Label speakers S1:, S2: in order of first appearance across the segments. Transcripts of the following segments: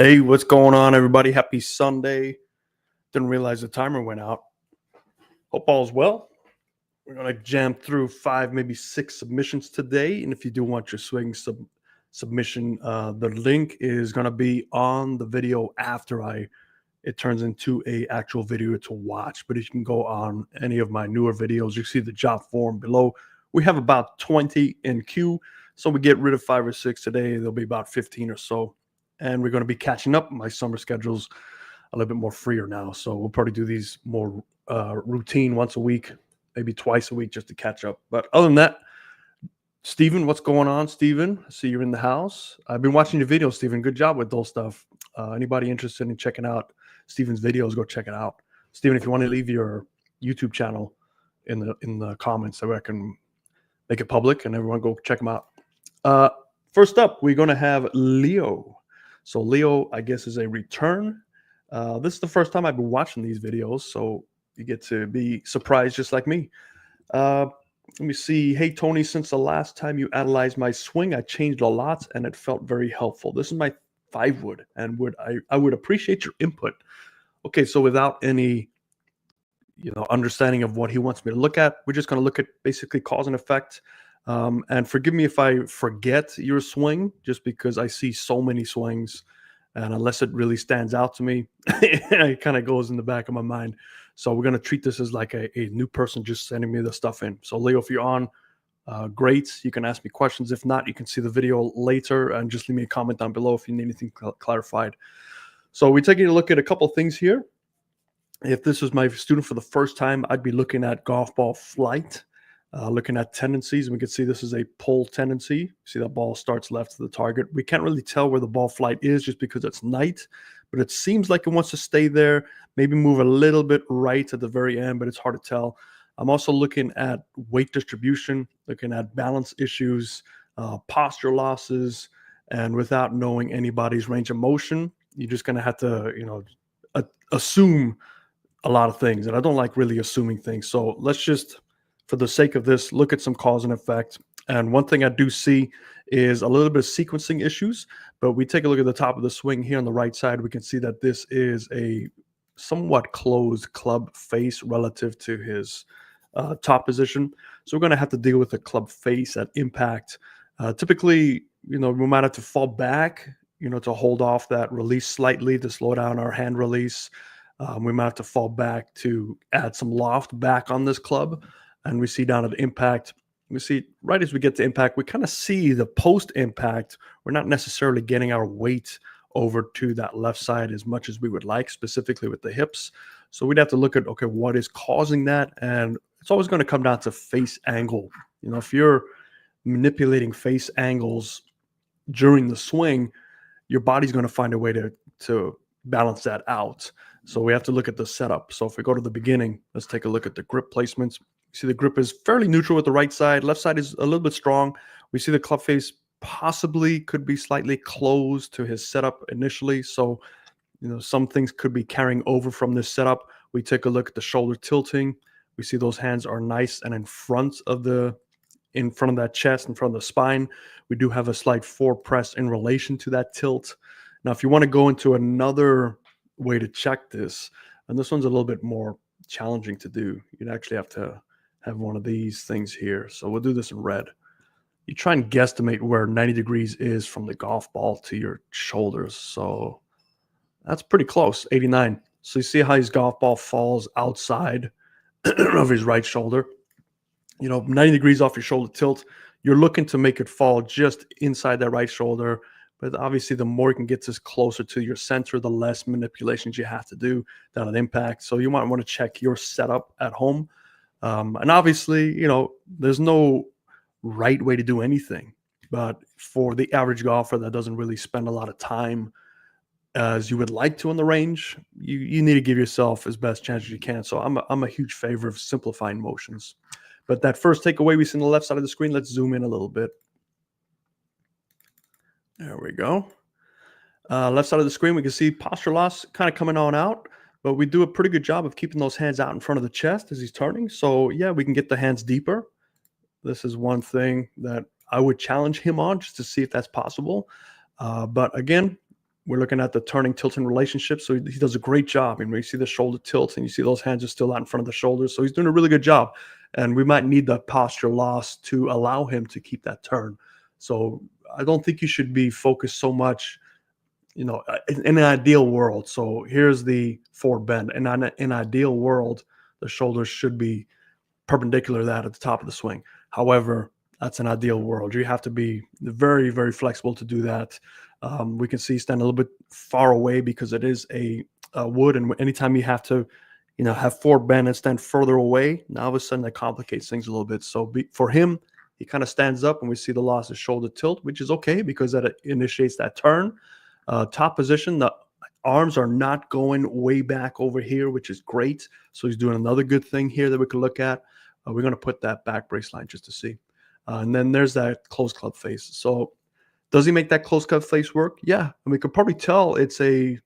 S1: Hey, what's going on, everybody? Happy Sunday. Didn't realize the timer went out. Hope all's well. We're going to jam through 5, maybe 6 submissions today. And if you do want your swing submission, the link is going to be on the video after it turns into a actual video to watch. But if you can go on any of my newer videos, you see the job form below. We have about 20 in queue. So we get rid of 5 or 6 today. There'll be about 15 or so. And we're going to be catching up. My summer schedule's a little bit more freer now. So we'll probably do these more routine once a week, maybe twice a week just to catch up. But other than that, Steven, what's going on, Steven? I see you're in the house. I've been watching your videos, Steven. Good job with those stuff. Anybody interested in checking out Steven's videos, go check it out. Steven, if you want to leave your YouTube channel in the comments so I can make it public and everyone go check them out. First up, we're going to have Leo. So Leo, I guess, is a return. This is the first time I've been watching these videos, so you get to be surprised just like me. Let me see. Hey, Tony, since the last time you analyzed my swing, I changed a lot, and it felt very helpful. This is my 5-wood, and I would appreciate your input. Okay, so without any understanding of what he wants me to look at, we're just going to look at basically cause and effect. And forgive me if I forget your swing, just because I see so many swings, and unless it really stands out to me, it kind of goes in the back of my mind. So we're going to treat this as like a new person just sending me the stuff in. So Leo, if you're on, great. You can ask me questions. If not, you can see the video later and just leave me a comment down below if you need anything clarified. So we're taking a look at a couple of things here. If this was my student for the first time, I'd be looking at golf ball flight. Looking at tendencies, we can see this is a pull tendency. See that ball starts left of the target. We can't really tell where the ball flight is just because it's night, but it seems like it wants to stay there, maybe move a little bit right at the very end, but it's hard to tell. I'm also looking at weight distribution, looking at balance issues, posture losses, and without knowing anybody's range of motion, you're just going to have to, assume a lot of things. And I don't like really assuming things. So let's just, for the sake of this, look at some cause and effect. And one thing I do see is a little bit of sequencing issues, but we take a look at the top of the swing here on the right side. We can see that this is a somewhat closed club face relative to his top position. So we're going to have to deal with the club face at impact. Typically, we might have to fall back, to hold off that release slightly to slow down our hand release. We might have to fall back to add some loft back on this club. And we see down at impact, we see right as we get to impact, we kind of see the post impact. We're not necessarily getting our weight over to that left side as much as we would like, specifically with the hips. So we'd have to look at, okay, what is causing that? And it's always going to come down to face angle. If you're manipulating face angles during the swing, your body's going to find a way to balance that out. So we have to look at the setup. So if we go to the beginning, let's take a look at the grip placements. See the grip is fairly neutral with the right side. Left side is a little bit strong. We see the club face possibly could be slightly closed to his setup initially. So, some things could be carrying over from this setup. We take a look at the shoulder tilting. We see those hands are nice and in front of that chest, in front of the spine. We do have a slight forward press in relation to that tilt. Now, if you want to go into another way to check this, and this one's a little bit more challenging to do, you'd actually have to have one of these things here. So we'll do this in red. You try and guesstimate where 90 degrees is from the golf ball to your shoulders. So that's pretty close, 89. So you see how his golf ball falls outside of his right shoulder. 90 degrees off your shoulder tilt. You're looking to make it fall just inside that right shoulder. But obviously, the more you can get this closer to your center, the less manipulations you have to do down at impact. So you might want to check your setup at home. And obviously, there's no right way to do anything. But for the average golfer that doesn't really spend a lot of time as you would like to on the range, you need to give yourself as best chance as you can. So I'm a huge favor of simplifying motions. But that first takeaway we see on the left side of the screen, let's zoom in a little bit. There we go. Left side of the screen, we can see posture loss kind of coming on out. But we do a pretty good job of keeping those hands out in front of the chest as he's turning. So, yeah, we can get the hands deeper. This is one thing that I would challenge him on just to see if that's possible. But, again, We're looking at the turning, tilting relationship. So he does a great job. And you see the shoulder tilt and you see those hands are still out in front of the shoulders. So he's doing a really good job. And we might need the posture loss to allow him to keep that turn. So I don't think you should be focused so much, in an ideal world. So here's the forward bend. And in an ideal world, the shoulders should be perpendicular to that at the top of the swing. However, that's an ideal world. You have to be very, very flexible to do that. We can see stand a little bit far away because it is a wood, and anytime you have to, have forward bend and stand further away, now all of a sudden that complicates things a little bit. So for him, he kind of stands up, and we see the loss of shoulder tilt, which is okay because that initiates that turn. Top position, the arms are not going way back over here, which is great. So he's doing another good thing here that we can look at. We're going to put that back brace line just to see. And then there's that closed club face. So does he make that closed club face work? Yeah. And we could probably tell it's he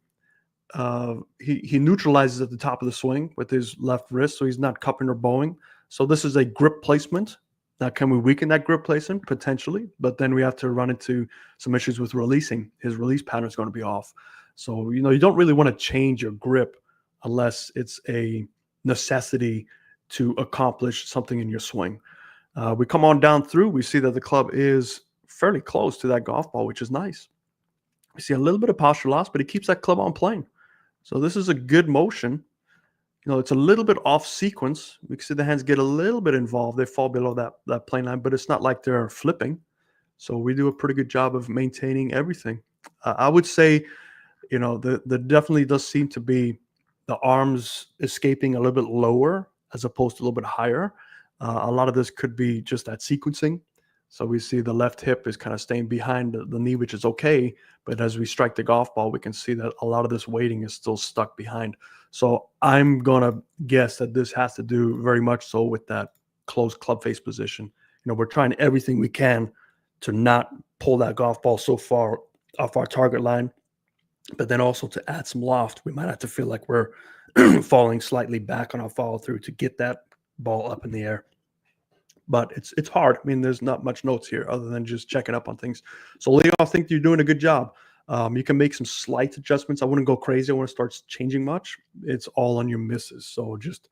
S1: neutralizes at the top of the swing with his left wrist. So he's not cupping or bowing. So this is a grip placement. Now, can we weaken that grip placement? Potentially. But then we have to run into some issues with releasing. His release pattern is going to be off. So, you don't really want to change your grip unless it's a necessity to accomplish something in your swing. We come on down through, we see that the club is fairly close to that golf ball, which is nice. We see a little bit of posture loss, but he keeps that club on plane. So this is a good motion. It's a little bit off sequence. We can see the hands get a little bit involved. They fall below that plane line, but it's not like they're flipping. So we do a pretty good job of maintaining everything. I would say, there definitely does seem to be the arms escaping a little bit lower as opposed to a little bit higher. A lot of this could be just that sequencing. So we see the left hip is kind of staying behind the knee, which is okay. But as we strike the golf ball, we can see that a lot of this weighting is still stuck behind. So I'm going to guess that this has to do very much so with that closed club face position. We're trying everything we can to not pull that golf ball so far off our target line, but then also to add some loft. We might have to feel like we're falling slightly back on our follow through to get that ball up in the air. But it's hard. I mean, there's not much notes here other than just checking up on things. So, Leo, I think you're doing a good job. You can make some slight adjustments. I wouldn't go crazy. I want to start changing much. It's all on your misses. So just,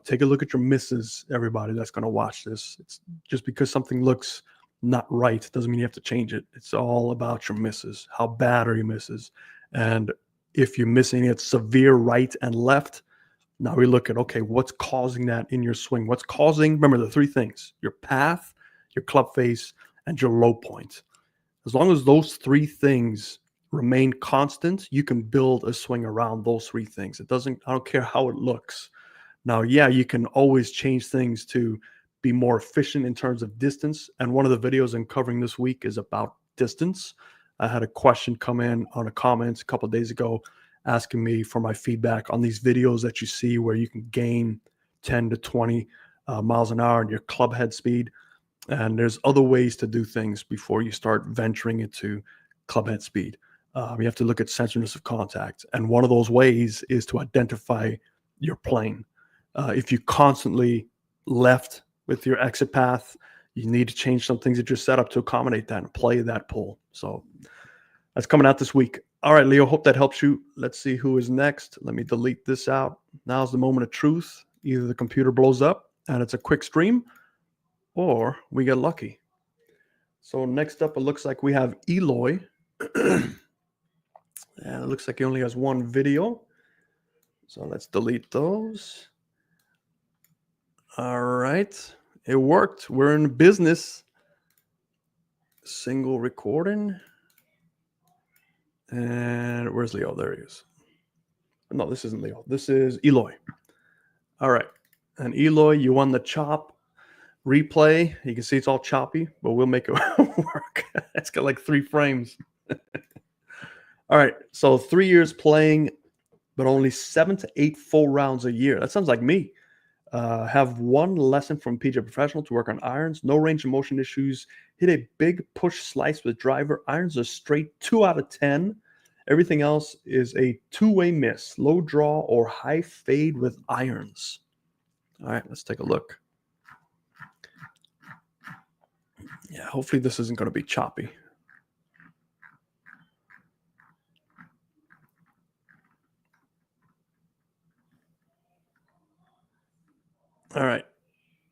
S1: take a look at your misses, everybody that's going to watch this. It's just because something looks not right doesn't mean you have to change it. It's all about your misses. How bad are your misses? And if you're missing it severe right and left, now we look at, okay, what's causing that in your swing? What's causing, remember the three things, your path, your club face, and your low point. As long as those three things remain constant, you can build a swing around those three things. I don't care how it looks. Now, yeah, you can always change things to be more efficient in terms of distance. And one of the videos I'm covering this week is about distance. I had a question come in on a comment a couple of days ago asking me for my feedback on these videos that you see where you can gain 10 to 20 miles an hour in your club head speed. And there's other ways to do things before you start venturing into club head speed. You have to look at censoriness of contact. And one of those ways is to identify your plane. If you constantly left with your exit path, you need to change some things at your setup to accommodate that and play that pull. So that's coming out this week. All right, Leo, hope that helps you. Let's see who is next. Let me delete this out. Now's the moment of truth. Either the computer blows up and it's a quick stream, or we get lucky. So next up, it looks like we have Eloy. And it looks like he only has one video. So let's delete those. All right. It worked. We're in business. Single recording. And where's Leo? There he is. No, this isn't Leo. This is Eloy. All right. And Eloy, you won the chop replay. You can see it's all choppy, but we'll make it work. It's got like 3 frames. All right. So 3 years playing, but only 7 to 8 full rounds a year. That sounds like me. Have 1 lesson from PGA Professional to work on irons. No range of motion issues. Hit a big push slice with driver. Irons are straight 2 out of 10. Everything else is a 2-way miss. Low draw or high fade with irons. All right, let's take a look. Yeah, hopefully this isn't going to be choppy. All right.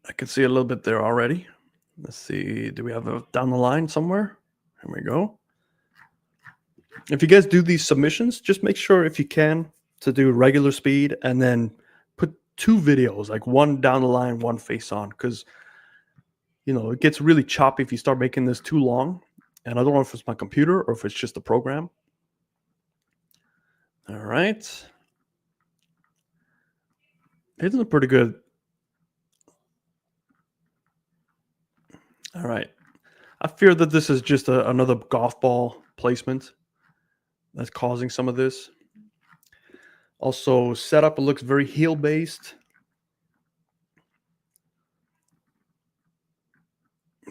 S1: I can see a little bit there already. Let's see. Do we have a down the line somewhere? Here we go. If you guys do these submissions, just make sure if you can to do regular speed and then put 2 videos, like one down the line, one face on, because it gets really choppy if you start making this too long. And I don't know if it's my computer or if it's just the program. All right. It's a pretty good. All right. I fear that this is just another golf ball placement that's causing some of this. Also, setup, it looks very heel based.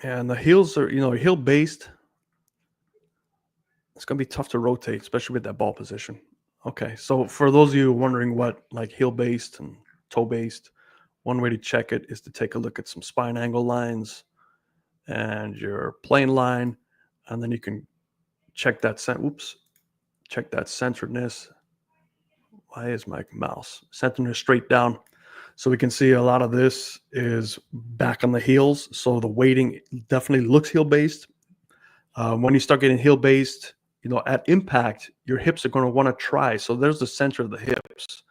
S1: And the heels are, heel based. It's going to be tough to rotate, especially with that ball position. Okay, so for those of you wondering what like heel based and toe based, one way to check it is to take a look at some spine angle lines and your plane line, and then you can check that check that centeredness. Why is my mouse centeredness straight down? So we can see a lot of this is back on the heels. So the weighting definitely looks heel based. When you start getting heel based, at impact, your hips are going to want to try. So there's the center of the hips.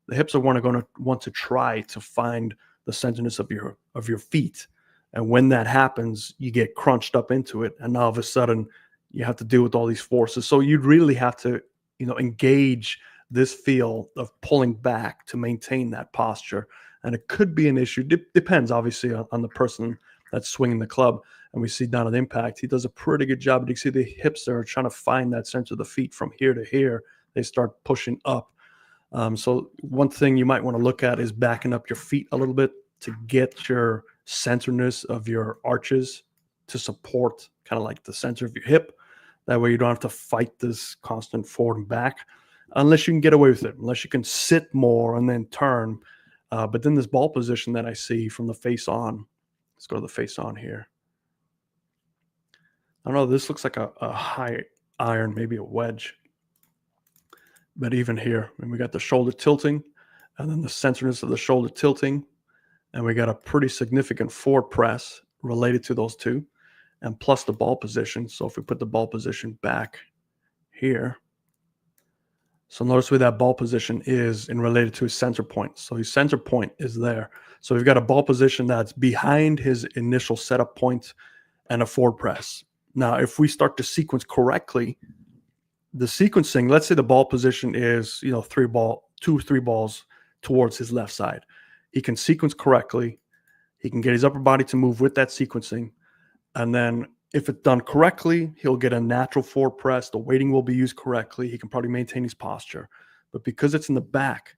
S1: The hips are going to want to try to find the centeredness of your feet. And when that happens, you get crunched up into it. And now all of a sudden, you have to deal with all these forces. So you'd really have to, engage this feel of pulling back to maintain that posture. And it could be an issue. Depends, obviously, on the person that's swinging the club. And we see down at impact, he does a pretty good job. You see the hips there are trying to find that center of the feet from here to here. They start pushing up. So one thing you might want to look at is backing up your feet a little bit to get your centeredness of your arches to support kind of like the center of your hip. That way you don't have to fight this constant forward and back unless you can get away with it, unless you can sit more and then turn. But then this ball position that I see from the face on, let's go to the face on here. I don't know, this looks like a high iron, maybe a wedge. But even here, and we got the shoulder tilting and then the centeredness of the shoulder tilting. And we got a pretty significant forward press related to those two, and plus the ball position. So if we put the ball position back here, so notice where that ball position is in related to his center point. So his center point is there. So we've got a ball position that's behind his initial setup point and a forward press. Now, if we start to sequence correctly, the sequencing, let's say the ball position is, 2 or 3 balls towards his left side. He can sequence correctly. He can get his upper body to move with that sequencing. And then if it's done correctly, he'll get a natural forward press. The weighting will be used correctly. He can probably maintain his posture. But because it's in the back,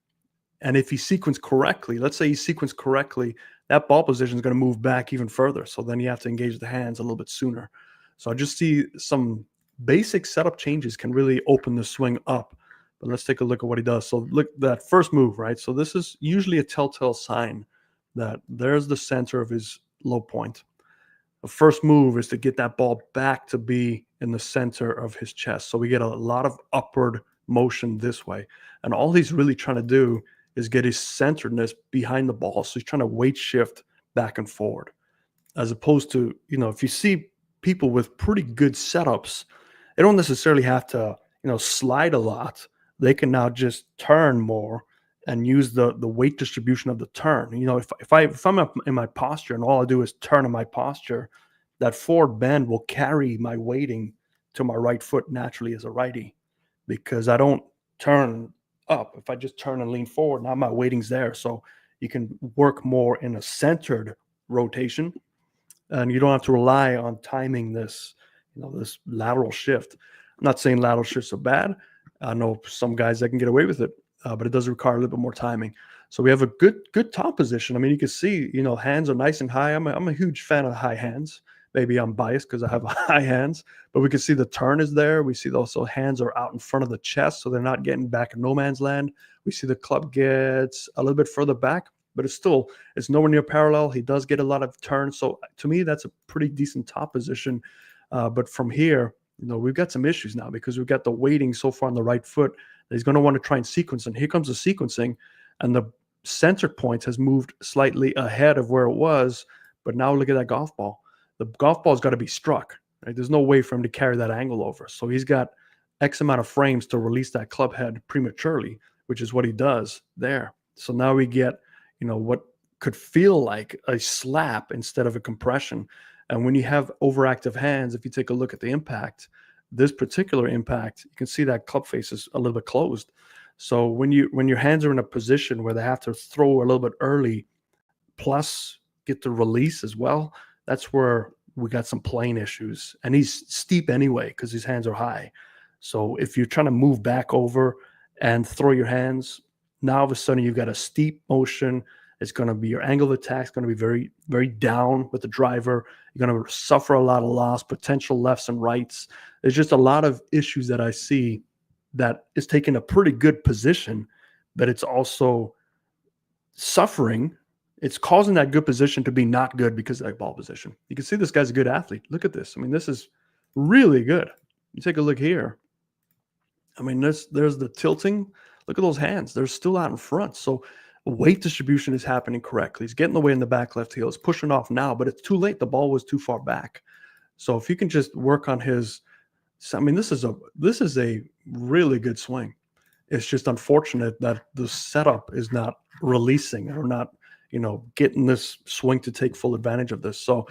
S1: and if he sequenced correctly, let's say he sequenced correctly, that ball position is going to move back even further. So then you have to engage the hands a little bit sooner. So I just see some basic setup changes can really open the swing up. But let's take a look at what he does. So look, that first move, right? So this is usually a telltale sign that there's the center of his low point. The first move is to get that ball back to be in the center of his chest. So we get a lot of upward motion this way. And all he's really trying to do is get his centeredness behind the ball. So he's trying to weight shift back and forward. As opposed to, if you see people with pretty good setups, they don't necessarily have to, slide a lot. They can now just turn more and use the weight distribution of the turn. If I'm up in my posture and all I do is turn in my posture, that forward bend will carry my weighting to my right foot naturally as a righty, because I don't turn up. If I just turn and lean forward, now my weighting's there. So you can work more in a centered rotation, and you don't have to rely on timing this, this lateral shift. I'm not saying lateral shifts are bad. I know some guys that can get away with it, but it does require a little bit more timing. So we have a good top position. I mean, you can see, hands are nice and high. I'm a huge fan of high hands. Maybe I'm biased because I have high hands, but we can see the turn is there. We see also hands are out in front of the chest, so they're not getting back in no man's land. We see the club gets a little bit further back, but it's nowhere near parallel. He does get a lot of turns. So to me, that's a pretty decent top position. But from here, we've got some issues now because we've got the weighting so far on the right foot that he's going to want to try and sequence. And here comes the sequencing, and the center points has moved slightly ahead of where it was. But now look at that golf ball. The golf ball's got to be struck. Right? There's no way for him to carry that angle over. So he's got X amount of frames to release that club head prematurely, which is what he does there. So now we get, what could feel like a slap instead of a compression. And when you have overactive hands, if you take a look at the impact, this particular impact, you can see that club face is a little bit closed. So when your hands are in a position where they have to throw a little bit early, plus get the release as well, that's where we got some plane issues. And he's steep anyway because his hands are high. So if you're trying to move back over and throw your hands, now all of a sudden you've got a steep motion. It's going to be your angle of attack is going to be very, very down with the driver. You're going to suffer a lot of loss, potential lefts and rights. There's just a lot of issues that I see that is taking a pretty good position, but it's also suffering. It's causing that good position to be not good because of that ball position. You can see this guy's a good athlete. Look at this. I mean, this is really good. You take a look here. I mean, there's the tilting. Look at those hands. They're still out in front. So weight distribution is happening correctly. He's getting away in the back left heel. It's pushing off now, but it's too late. The ball was too far back. So if you can just work on his, I mean, this is a really good swing. It's just unfortunate that the setup is not releasing or not, getting this swing to take full advantage of this. So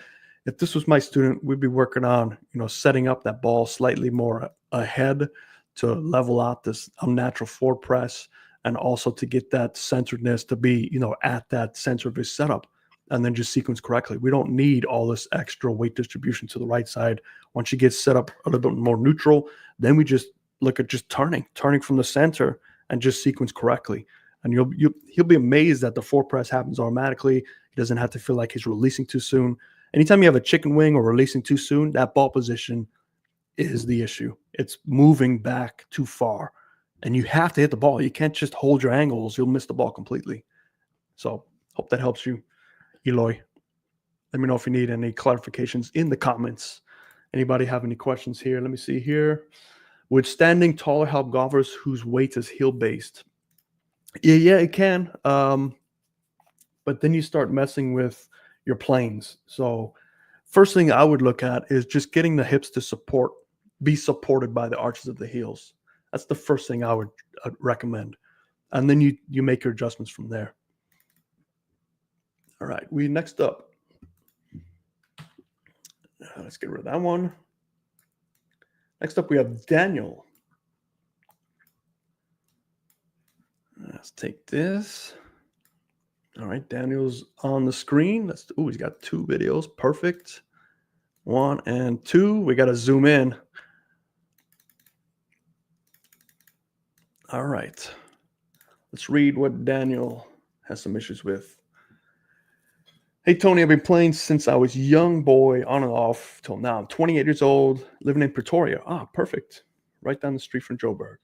S1: if this was my student, we'd be working on, setting up that ball slightly more ahead to level out this unnatural forward press, and also to get that centeredness to be, at that center of his setup, and then just sequence correctly. We don't need all this extra weight distribution to the right side. Once you get set up a little bit more neutral, then we just look at just turning from the center and just sequence correctly. And he'll be amazed that the forward press happens automatically. He doesn't have to feel like he's releasing too soon. Anytime you have a chicken wing or releasing too soon, that ball position is the issue. It's moving back too far, and you have to hit the ball. You can't just hold your angles. You'll miss the ball completely. So hope that helps you, Eloy. Let me know if you need any clarifications in the comments. Anybody have any questions here? Let me see here. Would standing taller help golfers whose weight is heel-based? Yeah, it can. But then you start messing with your planes. So first thing I would look at is just getting the hips to be supported by the arches of the heels. That's the first thing I would recommend. And then you make your adjustments from there. All right, next up. Let's get rid of that one. Next up, we have Daniel. Let's take this. All right, Daniel's on the screen. He's got 2 videos. Perfect. 1 and 2. We got to zoom in. All right. Let's read what Daniel has some issues with. Hey, Tony, I've been playing since I was a young boy, on and off, till now. I'm 28 years old, living in Pretoria. Perfect. Right down the street from Joburg.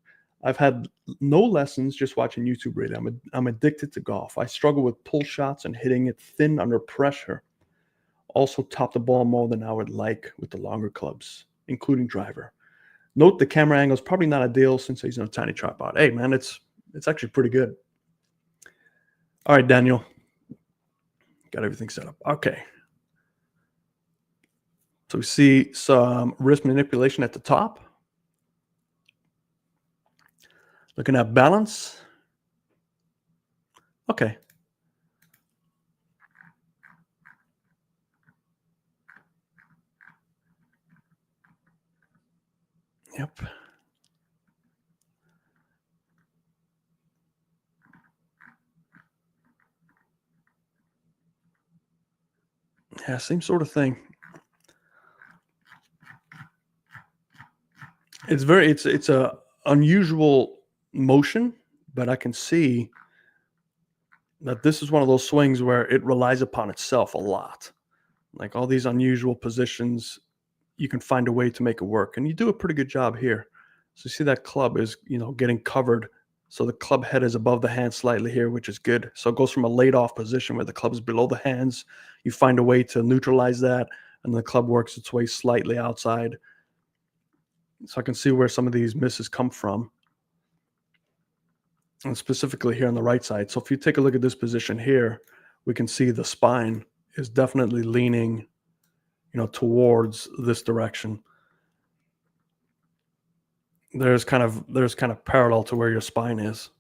S1: I've had no lessons, just watching YouTube really. I'm addicted to golf. I struggle with pull shots and hitting it thin under pressure. Also top the ball more than I would like with the longer clubs, including driver. Note the camera angle is probably not ideal since he's on a tiny tripod. Hey, man, it's actually pretty good. All right, Daniel. Got everything set up. Okay. So we see some wrist manipulation at the top. Looking at balance. Okay. Yep. Yeah, same sort of thing. It's a unusual motion, but I can see that this is one of those swings where it relies upon itself a lot. Like all these unusual positions, you can find a way to make it work, and you do a pretty good job here. So you see that club is, getting covered. So the club head is above the hand slightly here, which is good. So it goes from a laid off position where the club is below the hands. You find a way to neutralize that, and the club works its way slightly outside. So I can see where some of these misses come from. and specifically here on the right side. So if you take a look at this position here, we can see the spine is definitely leaning, towards this direction. There's kind of parallel to where your spine is.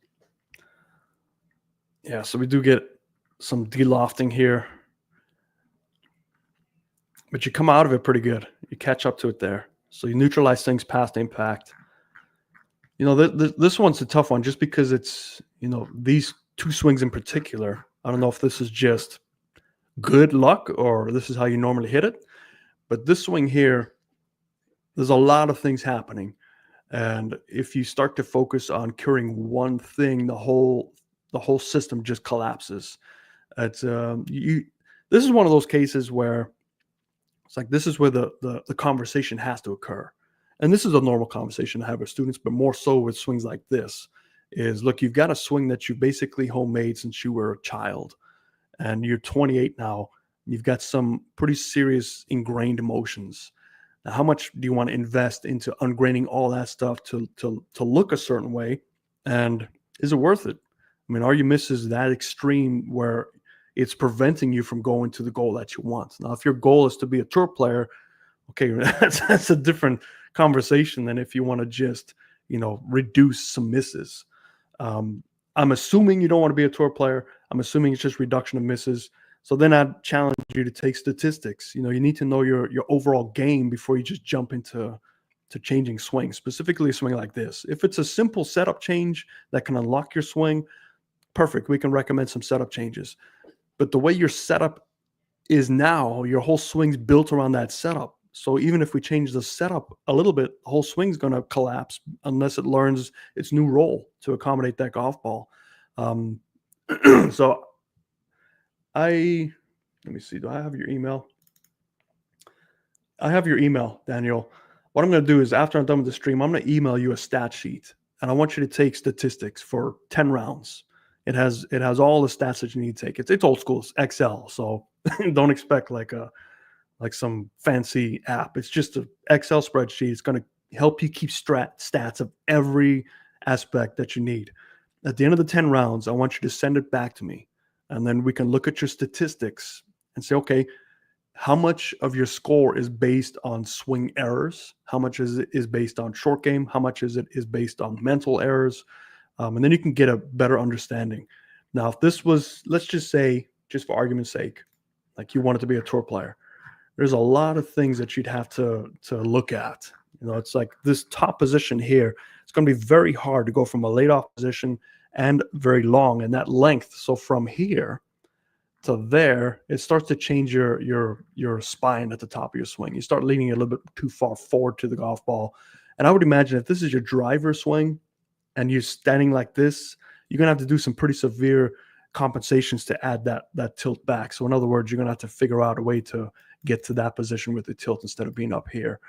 S1: Yeah, so we do get some delofting here, but you come out of it pretty good. You catch up to it there. So you neutralize things past impact. This one's a tough one just because it's, these two swings in particular. I don't know if this is just good luck or this is how you normally hit it. But this swing here, there's a lot of things happening. And if you start to focus on curing one thing, the whole system just collapses. It's this is one of those cases where it's like this is where the conversation has to occur. And this is a normal conversation to have with students, but more so with swings like this is, look, you've got a swing that you basically homemade since you were a child and you're 28 now. You've got some pretty serious ingrained emotions. Now, how much do you want to invest into ungraining all that stuff to look a certain way? And is it worth it? I mean, are your misses that extreme where it's preventing you from going to the goal that you want? Now, if your goal is to be a tour player, okay, that's a different conversation than if you want to just, reduce some misses. I'm assuming you don't want to be a tour player. I'm assuming it's just reduction of misses. So then I'd challenge you to take statistics. You need to know your overall game before you just jump into changing swings, specifically a swing like this. If it's a simple setup change that can unlock your swing, perfect. We can recommend some setup changes. But the way your setup is now, your whole swing's built around that setup. So even if we change the setup a little bit, the whole swing's going to collapse unless it learns its new role to accommodate that golf ball. So let me see. Do I have your email? I have your email, Daniel. What I'm going to do is after I'm done with the stream, I'm going to email you a stat sheet, and I want you to take statistics for 10 rounds. It has all the stats that you need to take. It's old school, it's Excel, so don't expect like some fancy app. It's just an Excel spreadsheet. It's going to help you keep stats of every aspect that you need. At the end of the 10 rounds, I want you to send it back to me, and then we can look at your statistics and say, okay, how much of your score is based on swing errors? How much is based on short game? How much is based on mental errors? And then you can get a better understanding. Now, if this was, let's just say, just for argument's sake, like you wanted to be a tour player, there's a lot of things that you'd have to look at. It's like this top position here. It's going to be very hard to go from a laid off position and very long, and that length. So from here to there, it starts to change your spine at the top of your swing. You start leaning a little bit too far forward to the golf ball. And I would imagine if this is your driver swing and you're standing like this, you're going to have to do some pretty severe compensations to add that tilt back. So in other words, you're going to have to figure out a way to get to that position with the tilt instead of being up here.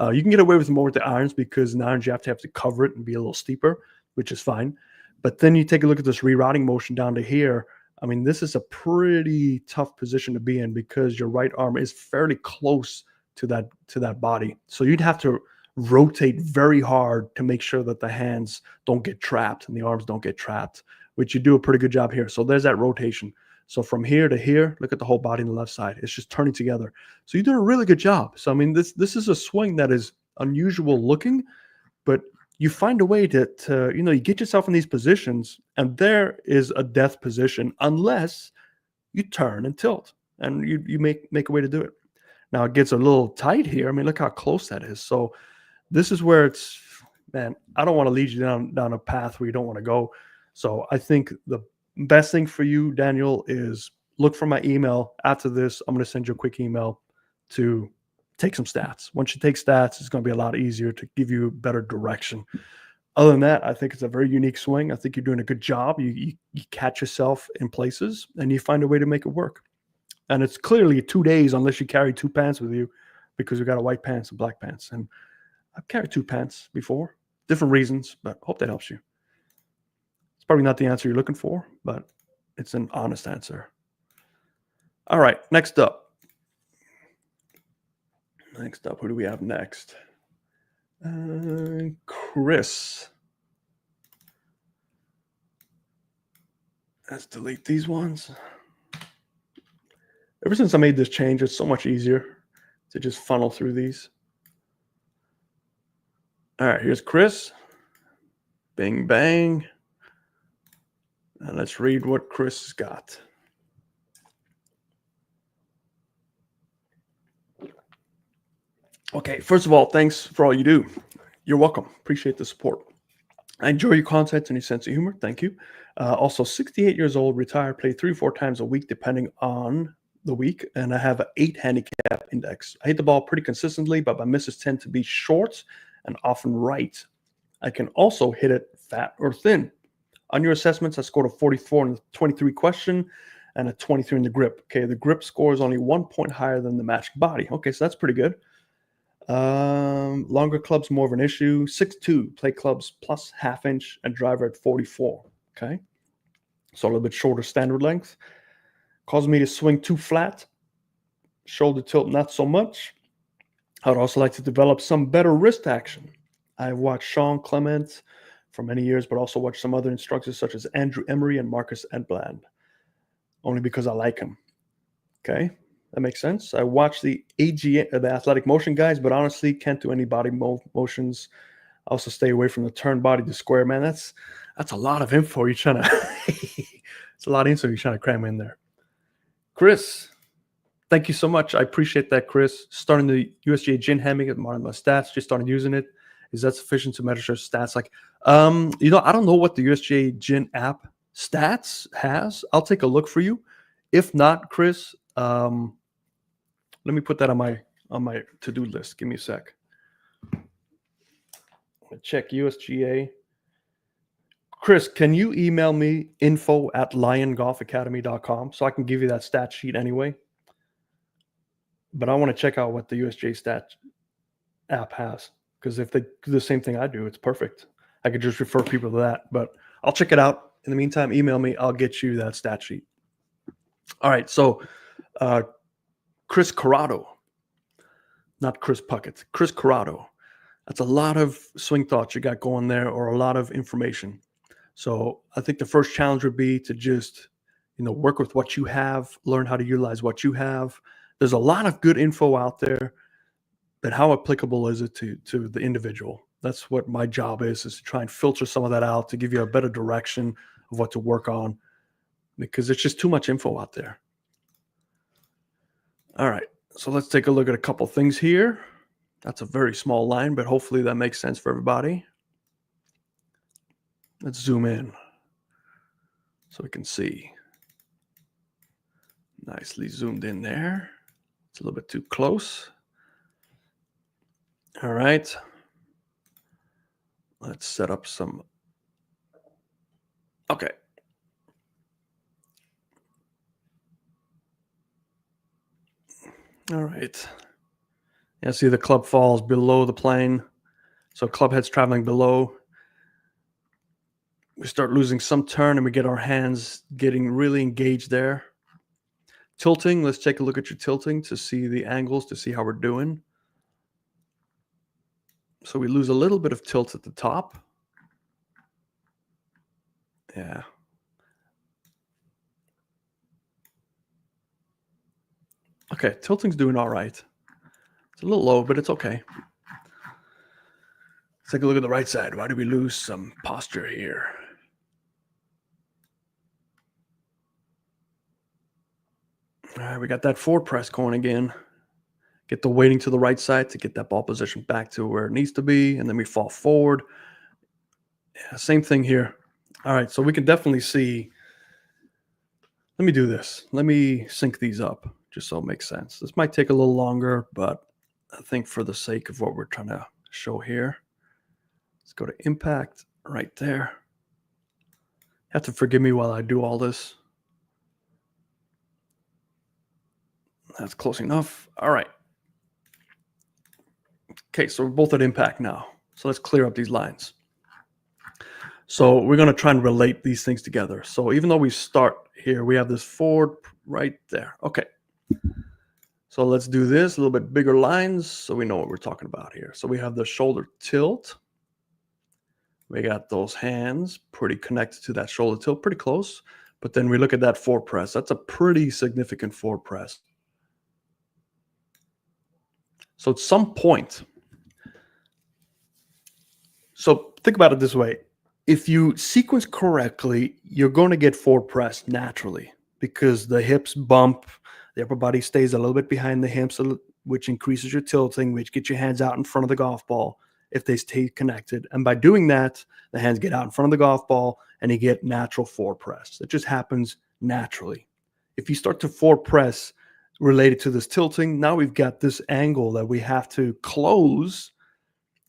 S1: You can get away with more with the irons because in irons you have to cover it and be a little steeper, which is fine. But then you take a look at this rerouting motion down to here. I mean, this is a pretty tough position to be in because your right arm is fairly close to that body. So you'd have to rotate very hard to make sure that the hands don't get trapped and the arms don't get trapped, which you do a pretty good job here. So there's that rotation. So from here to here, look at the whole body on the left side. It's just turning together. So you did a really good job. So, I mean, this is a swing that is unusual looking, but you find a way to you get yourself in these positions, and there is a death position unless you turn and tilt, and you make a way to do it. Now it gets a little tight here. I mean, look how close that is. So this is where it's, man, I don't want to lead you down a path where you don't want to go. So I think the best thing for you, Daniel, is look for my email. After this, I'm going to send you a quick email to take some stats. Once you take stats, it's going to be a lot easier to give you better direction. Other than that, I think it's a very unique swing. I think you're doing a good job. You catch yourself in places and you find a way to make it work. And it's clearly 2 days unless you carry two pants with you, because you got a white pants and black pants. And I've carried two pants before, different reasons, but hope that helps you. It's probably not the answer you're looking for, but it's an honest answer. All right, next up. Who do we have next? Chris. Let's delete these ones. Ever since I made this change, it's so much easier to just funnel through these. All right, here's Chris. Bing, bang. And let's read what Chris has got. Okay, first of all, thanks for all you do. You're welcome. Appreciate the support. I enjoy your content and your sense of humor. Thank you. Also, 68 years old, retired, play 3 or 4 times a week, depending on the week, and I have an 8 handicap index. I hit the ball pretty consistently, but my misses tend to be short and often right. I can also hit it fat or thin. On your assessments, I scored a 44 in the 23 question and a 23 in the grip. Okay, the grip score is only 1 point higher than the matched body. Okay, so that's pretty good. Longer clubs, more of an issue. 6'2", play clubs plus ½ inch and driver at 44. Okay, so a little bit shorter standard length. Causes me to swing too flat. Shoulder tilt, not so much. I'd also like to develop some better wrist action. I've watched Sean Clement for many years, but also watched some other instructors such as Andrew Emery and Marcus Edbland, only because I like him. Okay, that makes sense. I watch the the athletic motion guys, but honestly can't do any body motions. I also stay away from the turn body to square. Man, that's a lot of info you're trying to it's a lot of info you're trying to cram in there. Chris, thank you so much. I appreciate that, Chris. Starting the USGA gin hammock at my stats, just started using it. Is that sufficient to measure stats? Like, I don't know what the USGA gin app stats has. I'll take a look for you. If not, Chris, let me put that on my to-do list. Give me a sec. Check USGA. Chris, can you email me info@liongolfacademy.com so I can give you that stat sheet anyway? But I want to check out what the USGA stat app has, because if they do the same thing I do, it's perfect. I could just refer people to that, but I'll check it out. In the meantime, email me. I'll get you that stat sheet. All right, so Chris Corrado, not Chris Puckett, Chris Corrado. That's a lot of swing thoughts you got going there, or a lot of information. So I think the first challenge would be to just, work with what you have, learn how to utilize what you have. There's a lot of good info out there, but how applicable is it to the individual? That's what my job is to try and filter some of that out to give you a better direction of what to work on, because it's just too much info out there. All right, so let's take a look at a couple things here. That's a very small line, but hopefully that makes sense for everybody. Let's zoom in so we can see. Nicely zoomed in there. It's a little bit too close. All right. Let's set up some. Okay. All right. Yeah, see the club falls below the plane. So club head's traveling below. We start losing some turn and we get our hands getting really engaged there. Tilting, let's take a look at your tilting to see the angles, to see how we're doing. So we lose a little bit of tilt at the top. Yeah. Okay, tilting's doing all right. It's a little low, but it's okay. Let's take a look at the right side. Why do we lose some posture here? All right, we got that forward press going again. Get the weighting to the right side to get that ball position back to where it needs to be, and then we fall forward. Yeah, same thing here. All right, so we can definitely see. Let me do this. Let me sync these up just so it makes sense. This might take a little longer, but I think for the sake of what we're trying to show here, let's go to impact right there. You have to forgive me while I do all this. That's close enough. All right. Okay, so we're both at impact now. So let's clear up these lines. So we're going to try and relate these things together. So even though we start here, we have this forward right there. Okay. So let's do this, a little bit bigger lines so we know what we're talking about here. So we have the shoulder tilt. We got those hands pretty connected to that shoulder tilt, pretty close. But then we look at that forward press. That's a pretty significant forward press. So at some point, so think about it this way. If you sequence correctly, you're going to get forward press naturally because the hips bump, the upper body stays a little bit behind the hips, which increases your tilting, which gets your hands out in front of the golf ball if they stay connected. And by doing that, the hands get out in front of the golf ball and you get natural forward press. It just happens naturally. If you start to forward press related to this tilting, now we've got this angle that we have to close,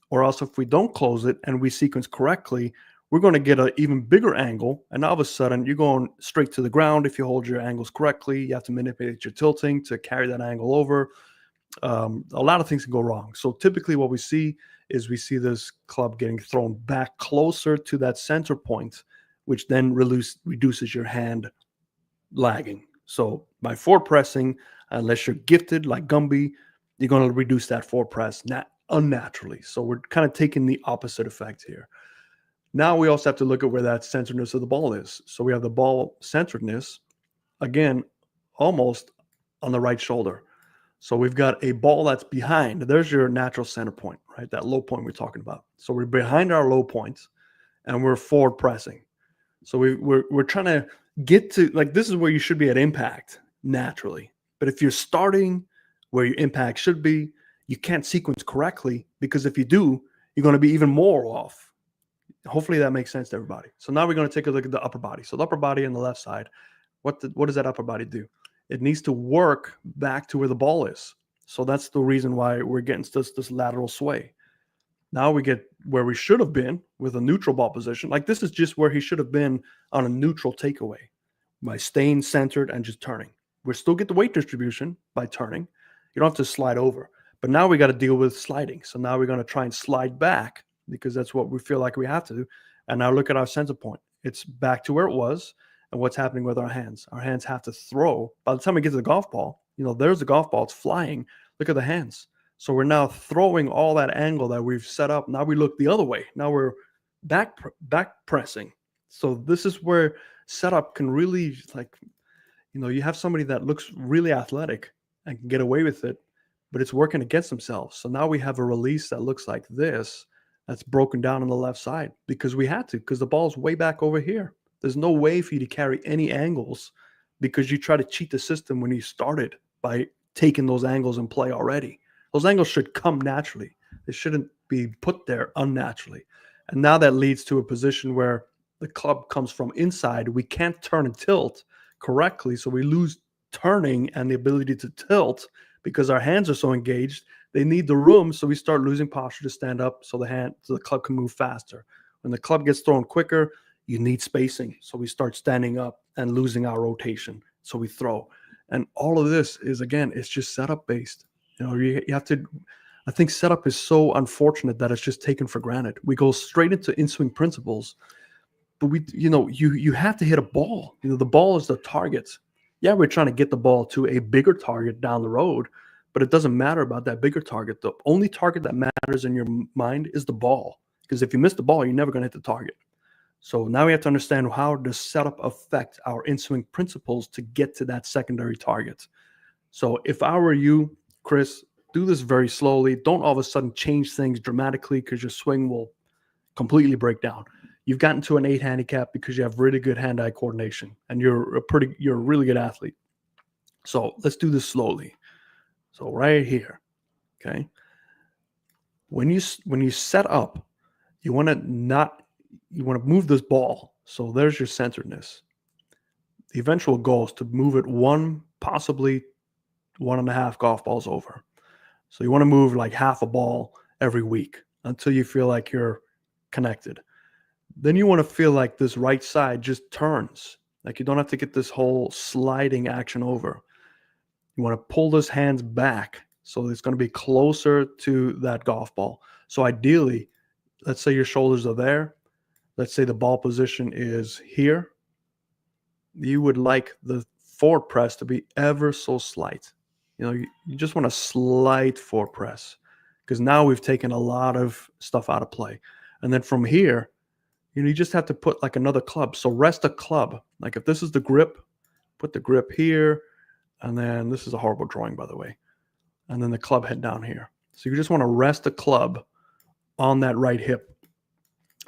S1: or else if we don't close it and we sequence correctly, we're going to get an even bigger angle. And all of a sudden, you're going straight to the ground. If you hold your angles correctly, you have to manipulate your tilting to carry that angle over. A lot of things can go wrong. So typically what we see is we see this club getting thrown back closer to that center point, which then reduces your hand lagging. So by forward pressing, unless you're gifted like Gumby, you're going to reduce that forward press unnaturally. So we're kind of taking the opposite effect here. Now we also have to look at where that centeredness of the ball is. So we have the ball centeredness, again, almost on the right shoulder. So we've got a ball that's behind. There's your natural center point, right? That low point we're talking about. So we're behind our low points and we're forward pressing. So we're trying to get to, like, this is where you should be at impact naturally. But if you're starting where your impact should be, you can't sequence correctly, because if you do, you're going to be even more off. Hopefully that makes sense to everybody. So now we're going to take a look at the upper body. So the upper body on the left side, what does that upper body do? It needs to work back to where the ball is. So that's the reason why we're getting this lateral sway. Now we get where we should have been with a neutral ball position. Like, this is just where he should have been on a neutral takeaway, by staying centered and just turning. We still get the weight distribution by turning. You don't have to slide over. But now we got to deal with sliding. So now we're going to try and slide back, because that's what we feel like we have to do. And now look at our center point. It's back to where it was. And what's happening with our hands? Our hands have to throw. By the time we get to the golf ball, there's the golf ball. It's flying. Look at the hands. So we're now throwing all that angle that we've set up. Now we look the other way. Now we're back pressing. So this is where setup can really, you have somebody that looks really athletic and can get away with it, but it's working against themselves. So now we have a release that looks like this, that's broken down on the left side, because we had to, because the ball's way back over here. There's no way for you to carry any angles, because you try to cheat the system when you started by taking those angles in play already. Those angles should come naturally. They shouldn't be put there unnaturally. And now that leads to a position where the club comes from inside. We can't turn and tilt correctly, so we lose turning and the ability to tilt because our hands are so engaged. They need the room, so we start losing posture to stand up so the club can move faster. When the club gets thrown quicker, you need spacing, so we start standing up and losing our rotation, so we throw. And all of this is, again, it's just setup based. You have to, I think setup is so unfortunate that it's just taken for granted. We go straight into in-swing principles, but you have to hit a ball. The ball is the target. Yeah, we're trying to get the ball to a bigger target down the road, but it doesn't matter about that bigger target. The only target that matters in your mind is the ball, because if you miss the ball, you're never going to hit the target. So now we have to understand, how does setup affect our in-swing principles to get to that secondary target. So if I were you, Chris, do this very slowly. Don't all of a sudden change things dramatically, because your swing will completely break down. You've gotten to an 8 handicap because you have really good hand-eye coordination, and you're a really good athlete. So let's do this slowly. So right here, okay. When you set up, you want to move this ball. So there's your centeredness. The eventual goal is to move it one, possibly 1.5 golf balls over. So you want to move like half a ball every week until you feel like you're connected. Then you want to feel like this right side just turns. Like, you don't have to get this whole sliding action over. You want to pull those hands back so it's going to be closer to that golf ball. So ideally, let's say your shoulders are there. Let's say the ball position is here. You would like the forward press to be ever so slight. You just want a slight forward press, because now we've taken a lot of stuff out of play. And then from here, You just have to put like another club. So rest a club. Like if this is the grip, put the grip here. And then this is a horrible drawing, by the way. And then the club head down here. So you just want to rest the club on that right hip.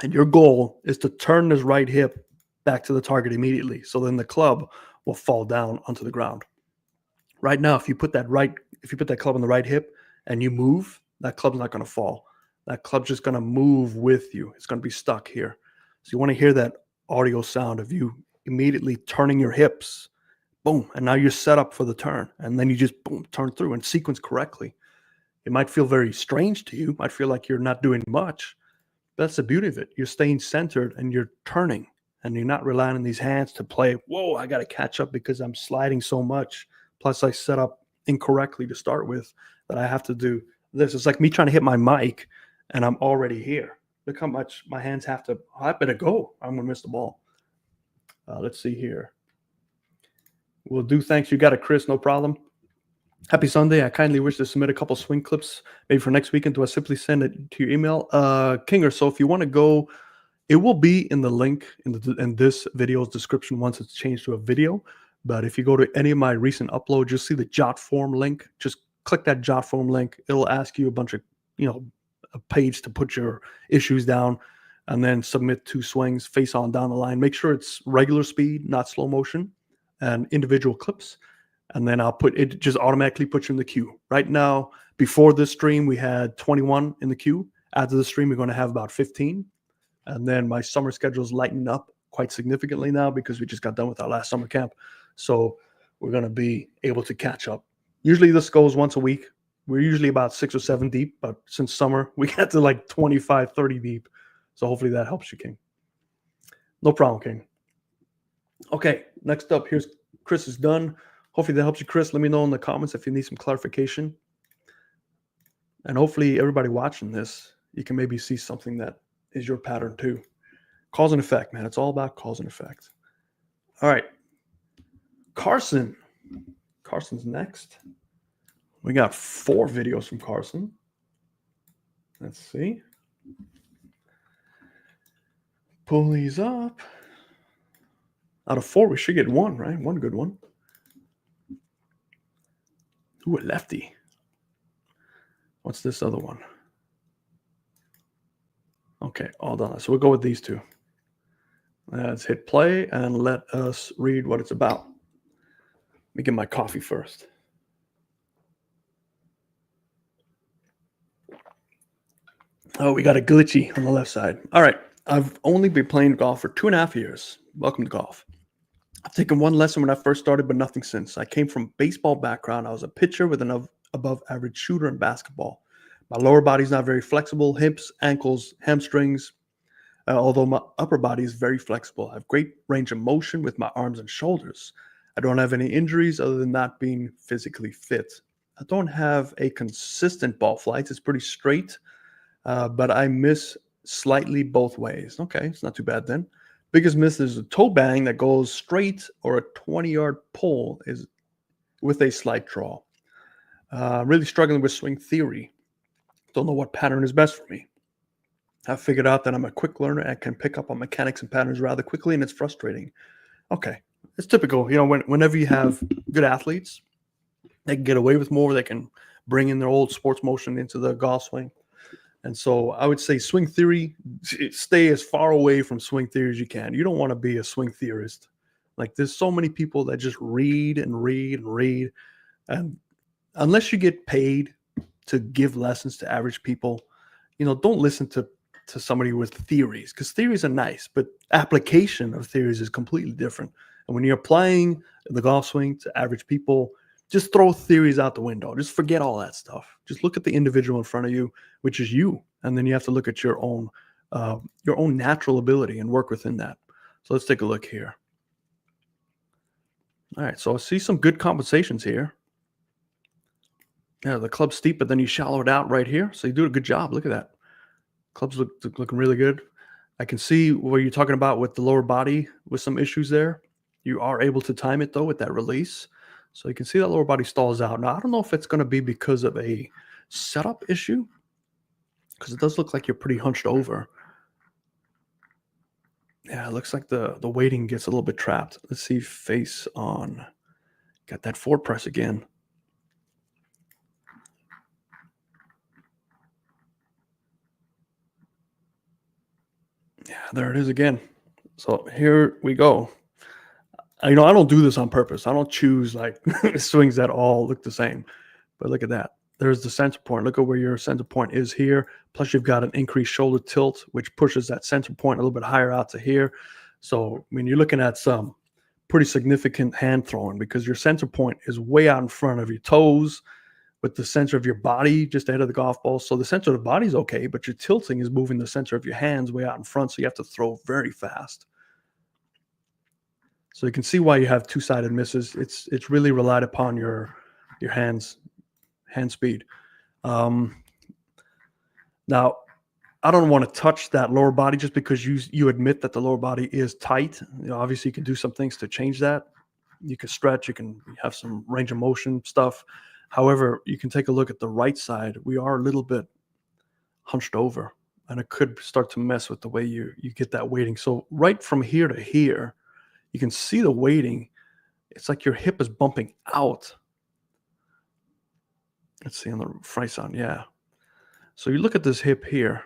S1: And your goal is to turn this right hip back to the target immediately. So then the club will fall down onto the ground. Right now, if you put that club on the right hip and you move, that club's not going to fall. That club's just going to move with you. It's going to be stuck here. So you want to hear that audio sound of you immediately turning your hips. Boom. And now you're set up for the turn. And then you just boom, turn through and sequence correctly. It might feel very strange to you. It might feel like you're not doing much. That's the beauty of it. You're staying centered and you're turning. And you're not relying on these hands to play, whoa, I got to catch up because I'm sliding so much. Plus, I set up incorrectly to start with that I have to do this. It's like me trying to hit my mic, and I'm already here. Look how much my hands have to. I better go. I'm going to miss the ball. Let's see here. We'll do thanks. You got it, Chris. No problem. Happy Sunday. I kindly wish to submit a couple swing clips maybe for next weekend. Do I simply send it to your email? Kinger, so if you want to go, it will be in the link in this video's description once it's changed to a video. But if you go to any of my recent uploads, you'll see the jot form link. Just click that jot form link. It'll ask you a bunch of, a page to put your issues down and then submit 2 swings face on down the line. Make sure it's regular speed, not slow motion, and individual clips. And then I'll put it, just automatically puts you in the queue. Right now, before this stream, we had 21 in the queue. After the stream, we're going to have about 15. And then my summer schedule is lightened up quite significantly now because we just got done with our last summer camp. So we're going to be able to catch up. Usually this goes once a week. We're usually about 6 or 7 deep, but since summer, we got to like 25, 30 deep. So hopefully that helps you, King. No problem, King. Okay, next up, here's Chris is done. Hopefully that helps you, Chris. Let me know in the comments if you need some clarification. And hopefully everybody watching this, you can maybe see something that is your pattern too. Cause and effect, man. It's all about cause and effect. All right. Carson. Carson's next. We got 4 videos from Carson. Let's see. Pull these up. Out of 4, we should get 1, right? 1 good one. Ooh, a lefty. What's this other one? Okay, all done. So we'll go with these 2. Let's hit play and let us read what it's about. Let me get my coffee first. Oh, we got a glitchy on the left side. All right. I've only been playing golf for 2.5 years. Welcome to golf. I've taken 1 lesson when I first started, but nothing since. I came from baseball background. I was a pitcher with an above average shooter in basketball. My lower body's not very flexible, hips, ankles, hamstrings, although my upper body is very flexible. I have great range of motion with my arms and shoulders. I don't have any injuries other than not being physically fit. I don't have a consistent ball flight. It's pretty straight, but I miss slightly both ways. Okay, it's not too bad then. Biggest miss is a toe bang that goes straight or a 20-yard pull is with a slight draw. Really struggling with swing theory. Don't know what pattern is best for me. I've figured out that I'm a quick learner and can pick up on mechanics and patterns rather quickly, and it's frustrating. Okay, it's typical. Whenever you have good athletes, they can get away with more. They can bring in their old sports motion into the golf swing. And so I would say swing theory, stay as far away from swing theory as you can. You don't want to be a swing theorist. Like there's so many people that just read and read and read. And unless you get paid to give lessons to average people, don't listen to somebody with theories, because theories are nice, but application of theories is completely different. And when you're applying the golf swing to average people, just throw theories out the window. Just forget all that stuff. Just look at the individual in front of you, which is you. And then you have to look at your own natural ability and work within that. So let's take a look here. All right, so I see some good compensations here. Yeah, the club's steep, but then you shallow it out right here. So you do a good job. Look at that. Club's looking really good. I can see what you're talking about with the lower body with some issues there. You are able to time it, though, with that release. So you can see that lower body stalls out. Now, I don't know if it's going to be because of a setup issue, because it does look like you're pretty hunched over. Yeah, it looks like the weighting gets a little bit trapped. Let's see, face on. Got that forward press again. Yeah, there it is again. So here we go. I don't do this on purpose. I don't choose like swings that all look the same. But look at that. There's the center point. Look at where your center point is here. Plus, you've got an increased shoulder tilt, which pushes that center point a little bit higher out to here. So, I mean, you're looking at some pretty significant hand throwing because your center point is way out in front of your toes with the center of your body just ahead of the golf ball. So the center of the body is okay, but your tilting is moving the center of your hands way out in front. So you have to throw very fast. So you can see why you have two-sided misses. It's really relied upon your hand speed. Now, I don't want to touch that lower body just because you admit that the lower body is tight. Obviously, you can do some things to change that. You can stretch. You can have some range of motion stuff. However, you can take a look at the right side. We are a little bit hunched over, and it could start to mess with the way you get that weighting. So right from here to here, you can see the weighting. It's like your hip is bumping out. Let's see on the front side. Yeah. So you look at this hip here.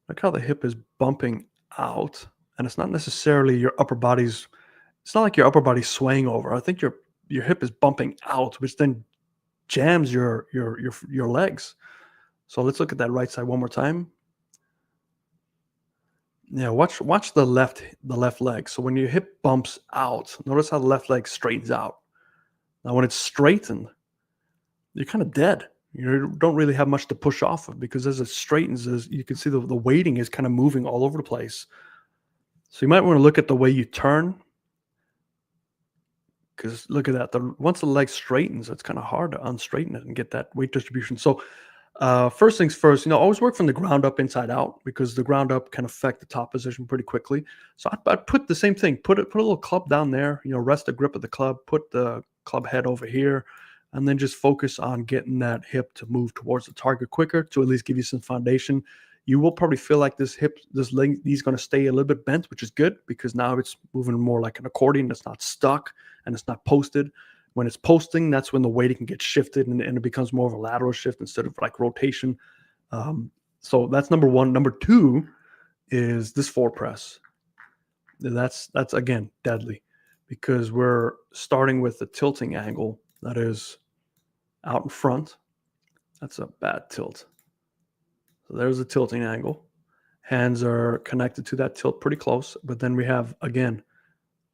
S1: Look how the hip is bumping out. And it's not necessarily your upper body's, it's not like your upper body's swaying over. I think your hip is bumping out, which then jams your legs. So let's look at that right side one more time. Yeah, watch the left leg. So when your hip bumps out, notice how the left leg straightens out. Now when it's straightened, you're kind of dead. You don't really have much to push off of because as it straightens, as you can see the weighting is kind of moving all over the place. So you might want to look at the way you turn because look at that. Once the leg straightens, it's kind of hard to unstraighten it and get that weight distribution. So first things first, always work from the ground up inside out because the ground up can affect the top position pretty quickly. So I'd put the same thing, put a little club down there, rest the grip of the club, put the club head over here, and then just focus on getting that hip to move towards the target quicker to at least give you some foundation. You will probably feel like this leg is going to stay a little bit bent, which is good because now it's moving more like an accordion. It's not stuck and it's not posted. When it's posting, that's when the weight can get shifted and it becomes more of a lateral shift instead of like rotation. So that's number one. Number two is this forward press. That's again deadly because we're starting with the tilting angle that is out in front. That's a bad tilt. So there's a tilting angle. Hands are connected to that tilt pretty close, but then we have again,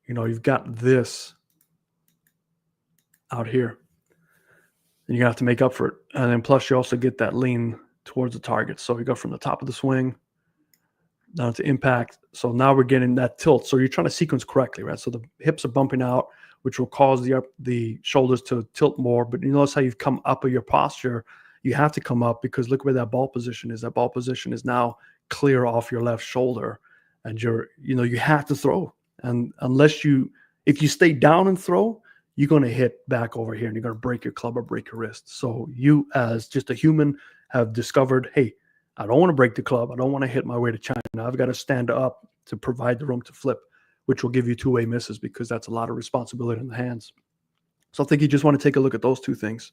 S1: you've got this out here. And you have to make up for it. And then plus you also get that lean towards the target. So we go from the top of the swing down to impact. So now we're getting that tilt. So you're trying to sequence correctly, right? So the hips are bumping out, which will cause the shoulders to tilt more. But you notice how you've come up with your posture. You have to come up because look where that ball position is. That ball position is now clear off your left shoulder. And you have to throw. And if you stay down and throw, you're going to hit back over here and you're going to break your club or break your wrist. So you as just a human have discovered, hey, I don't want to break the club. I don't want to hit my way to China. I've got to stand up to provide the room to flip, which will give you two-way misses because that's a lot of responsibility in the hands. So I think you just want to take a look at those two things.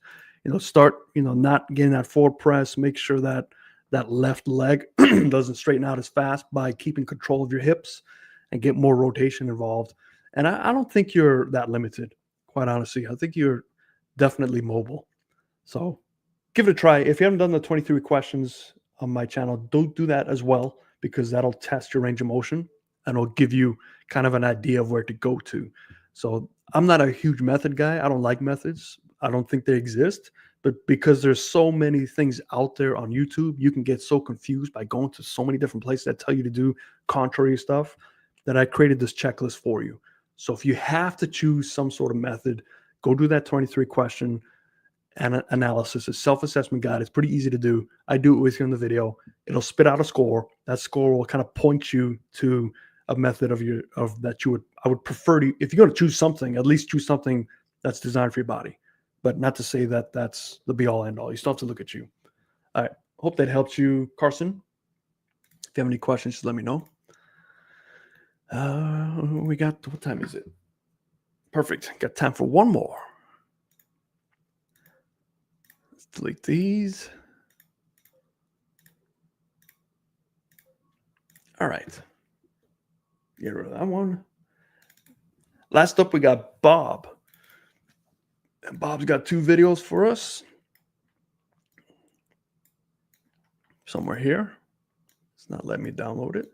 S1: Start, not getting that forward press. Make sure that left leg doesn't straighten out as fast by keeping control of your hips and get more rotation involved. And I don't think you're that limited. Quite honestly, I think you're definitely mobile. So give it a try. If you haven't done the 23 questions on my channel, don't do that as well because that'll test your range of motion and it'll give you kind of an idea of where to go to. So I'm not a huge method guy. I don't like methods. I don't think they exist. But because there's so many things out there on YouTube, you can get so confused by going to so many different places that tell you to do contrary stuff that I created this checklist for you. So if you have to choose some sort of method, go do that 23 question and analysis. It's self-assessment guide. It's pretty easy to do. I do it with you in the video. It'll spit out a score. That score will kind of point you to a method I would prefer to, if you're going to choose something, at least choose something that's designed for your body. But not to say that that's the be all end all. You still have to look at you. All right. Hope that helps you, Carson. If you have any questions, just let me know. We got, what time is it? Perfect. Got time for one more. Let's delete these. All right. Get rid of that one. Last up, we got Bob. And Bob's got 2 videos for us. Somewhere here. It's not letting me download it.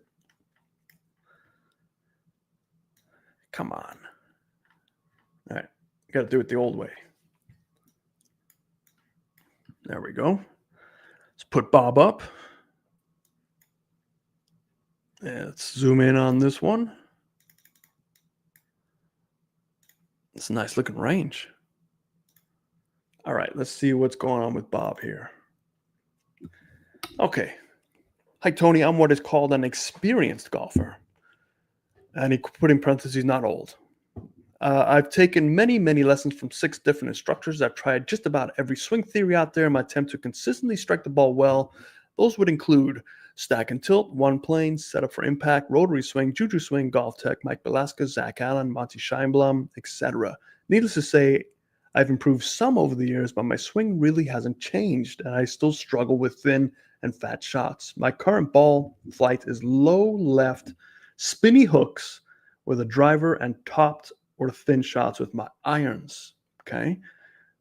S1: Come on. All right. Got to do it the old way. There we go. Let's put Bob up. And let's zoom in on this one. It's a nice looking range. All right, let's see what's going on with Bob here. Okay. Hi, Tony. I'm what is called an experienced golfer. And he put in parentheses, not old. I've taken many, many lessons from 6 different instructors. I've tried just about every swing theory out there in my attempt to consistently strike the ball well. Those would include stack and tilt, one plane, setup for impact, rotary swing, juju swing, golf tech, Mike Velasquez, Zach Allen, Monty Scheinblum, etc. Needless to say, I've improved some over the years, but my swing really hasn't changed, and I still struggle with thin and fat shots. My current ball flight is low left, spinny hooks with a driver, and topped or thin shots with my irons. Okay.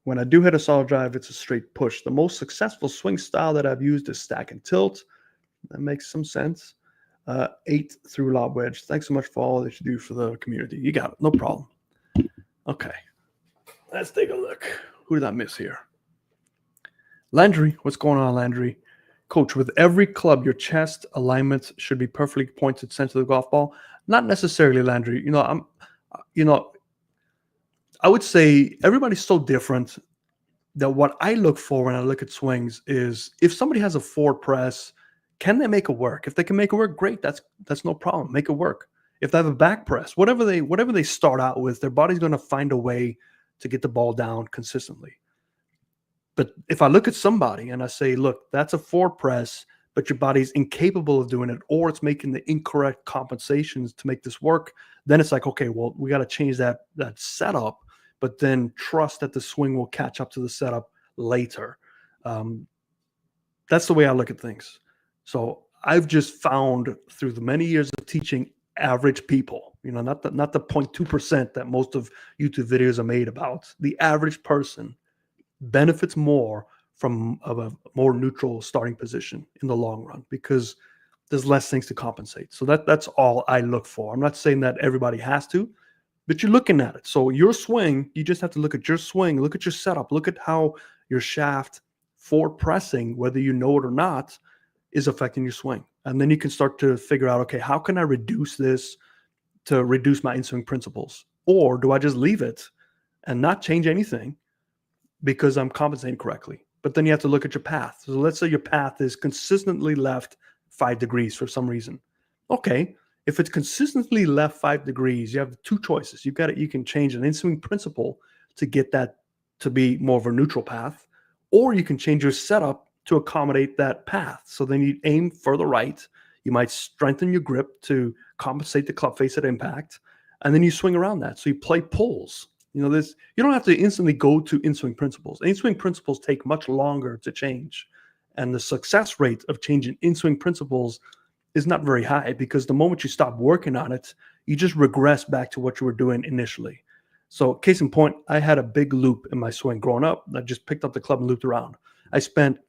S1: When I do hit a solid drive, it's a straight push. The most successful swing style that I've used is stack and tilt. That makes some sense. 8 through lob wedge. Thanks so much for all that you do for the community. You got it. No problem. Okay. Let's take a look. Who did I miss here? Landry. What's going on, Landry? Coach, with every club, your chest alignment should be perfectly pointed center of the golf ball. Not necessarily, Landry. I would say everybody's so different that what I look for when I look at swings is if somebody has a forward press, can they make it work? If they can make it work, great. That's no problem. Make it work. If they have a back press, whatever they start out with, their body's going to find a way to get the ball down consistently. But if I look at somebody and I say, look, that's a forward press, but your body's incapable of doing it, or it's making the incorrect compensations to make this work, then it's like, okay, well, we got to change that setup, but then trust that the swing will catch up to the setup later. That's the way I look at things. So I've just found through the many years of teaching average people, not the 0.2% that most of YouTube videos are made about. The average person benefits more from a more neutral starting position in the long run because there's less things to compensate. So that's all I look for. I'm not saying that everybody has to, but you're looking at it. So your swing, you just have to look at your swing, look at your setup, look at how your shaft forward pressing, whether you know it or not, is affecting your swing. And then you can start to figure out, okay, how can I reduce this to reduce my in-swing principles? Or do I just leave it and not change anything because I'm compensating correctly? But then you have to look at your path. So let's say your path is consistently left 5 degrees for some reason. Okay, if it's consistently left 5 degrees, you have 2 choices. You can change an in-swing principle to get that to be more of a neutral path, or you can change your setup to accommodate that path. So then you aim further right. You might strengthen your grip to compensate the club face at impact, and then you swing around that. So you play pulls. You don't have to instantly go to in-swing principles. In-swing principles take much longer to change. And the success rate of changing in-swing principles is not very high because the moment you stop working on it, you just regress back to what you were doing initially. So case in point, I had a big loop in my swing growing up. I just picked up the club and looped around. I spent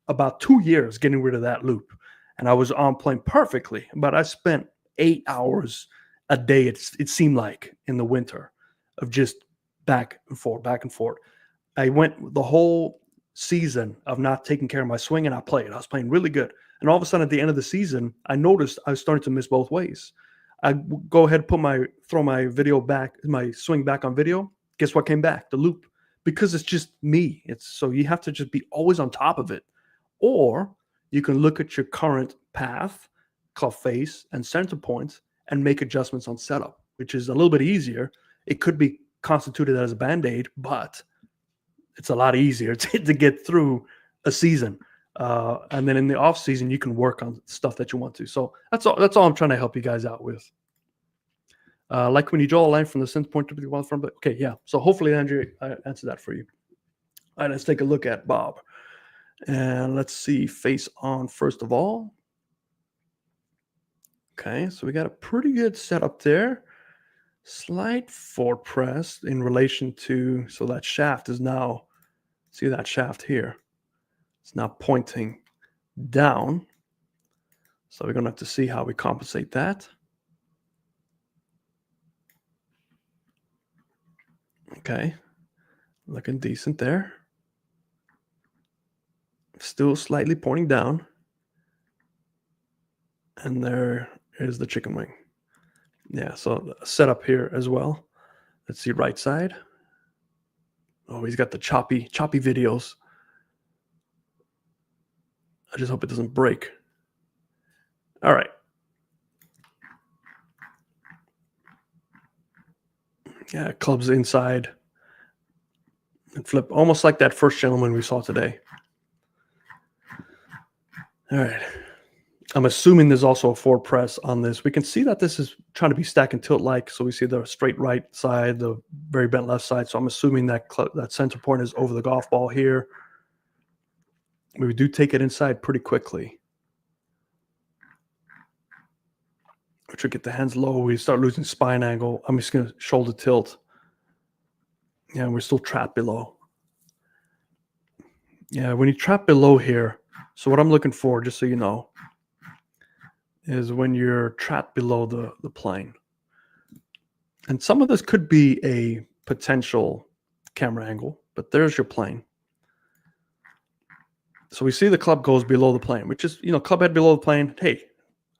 S1: about 2 years getting rid of that loop. And I was on playing perfectly, but I spent 8 hours a day, it seemed like, in the winter of just back and forth, back and forth. I went the whole season of not taking care of my swing, and I was playing really good. And all of a sudden at the end of the season, I noticed I was starting to miss both ways. I go ahead and throw my video back, my swing back on video. Guess what came back? The loop. Because it's just me. So you have to just be always on top of it. Or you can look at your current path, club face, and center point and make adjustments on setup, which is a little bit easier. It could be constituted as a Band-Aid, but it's a lot easier to get through a season. And then in the off season, you can work on stuff that you want to. So that's all I'm trying to help you guys out with. Like when you draw a line from the center point to the one from. Okay, yeah. So hopefully, Andrew, I answered that for you. All right, let's take a look at Bob. And let's see, face on first of all. Okay, so we got a pretty good setup there. Slight forward press in relation to, so that shaft is now, see that shaft here? It's now pointing down. So we're going to have to see how we compensate that. Okay, looking decent there. Still slightly pointing down. And there is the chicken wing. Yeah, so setup here as well. Let's see right side. Oh, he's got the choppy videos. I just hope it doesn't break. All right. Yeah, clubs inside and flip, almost like that first gentleman we saw today. All right. I'm assuming there's also a forward press on this. We can see that this is trying to be stack and tilt like. So we see the straight right side, the very bent left side. So I'm assuming that that center point is over the golf ball here. We do take it inside pretty quickly. We should get the hands low. We start losing spine angle. I'm just going to shoulder tilt. Yeah, we're still trapped below. Yeah, when you trap below here, so what I'm looking for, just so you know, is when you're trapped below the plane. And some of this could be a potential camera angle, but there's your plane. So we see the club goes below the plane, which is, club head below the plane. Hey,